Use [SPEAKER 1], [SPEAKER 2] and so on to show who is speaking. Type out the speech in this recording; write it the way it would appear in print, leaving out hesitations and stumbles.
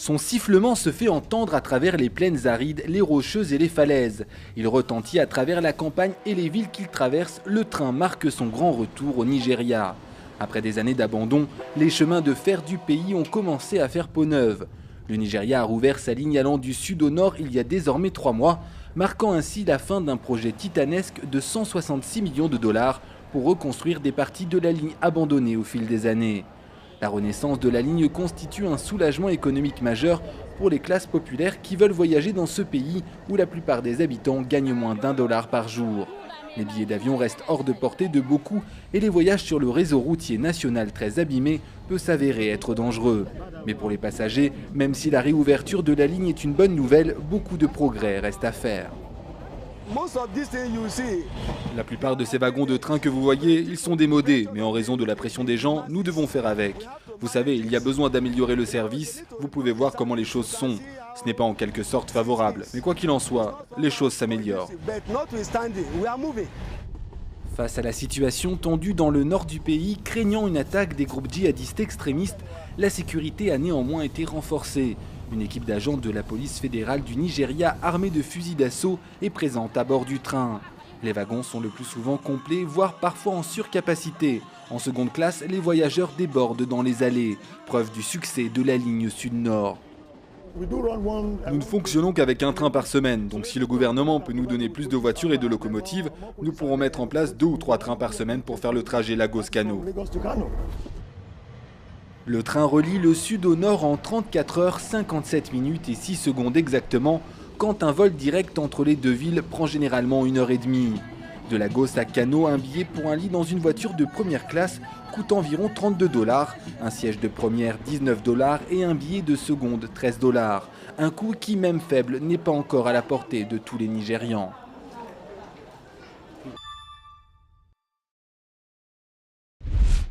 [SPEAKER 1] Son sifflement se fait entendre à travers les plaines arides, les rocheuses et les falaises. Il retentit à travers la campagne et les villes qu'il traverse. Le train marque son grand retour au Nigeria. Après des années d'abandon, les chemins de fer du pays ont commencé à faire peau neuve. Le Nigeria a rouvert sa ligne allant du sud au nord il y a désormais 3 mois, marquant ainsi la fin d'un projet titanesque de 166 millions de dollars pour reconstruire des parties de la ligne abandonnées au fil des années. La renaissance de la ligne constitue un soulagement économique majeur pour les classes populaires qui veulent voyager dans ce pays où la plupart des habitants gagnent moins d'1 $ par jour. Les billets d'avion restent hors de portée de beaucoup et les voyages sur le réseau routier national très abîmé peut s'avérer être dangereux. Mais pour les passagers, même si la réouverture de la ligne est une bonne nouvelle, beaucoup de progrès restent à faire. La plupart de ces wagons de train que vous voyez, ils sont démodés, mais en raison de la pression des gens, nous devons faire avec. Vous savez, il y a besoin d'améliorer le service, vous pouvez voir comment les choses sont. Ce n'est pas en quelque sorte favorable, mais quoi qu'il en soit, les choses s'améliorent. Face à la situation tendue dans le nord du pays, craignant une attaque des groupes djihadistes extrémistes, la sécurité a néanmoins été renforcée. Une équipe d'agents de la police fédérale du Nigeria armée de fusils d'assaut est présente à bord du train. Les wagons sont le plus souvent complets, voire parfois en surcapacité. En seconde classe, les voyageurs débordent dans les allées, preuve du succès de la ligne sud-nord. Nous ne fonctionnons qu'avec un train par semaine, donc si le gouvernement peut nous donner plus de voitures et de locomotives, nous pourrons mettre en place 2 ou 3 trains par semaine pour faire le trajet Lagos-Kano. Le train relie le sud au nord en 34 heures, 57 minutes et 6 secondes exactement, quand un vol direct entre les deux villes prend généralement 1h30. De Lagos à Kano, un billet pour un lit dans une voiture de première classe coûte environ 32 $, un siège de première 19 $ et un billet de seconde 13 $. Un coût qui, même faible, n'est pas encore à la portée de tous les Nigérians.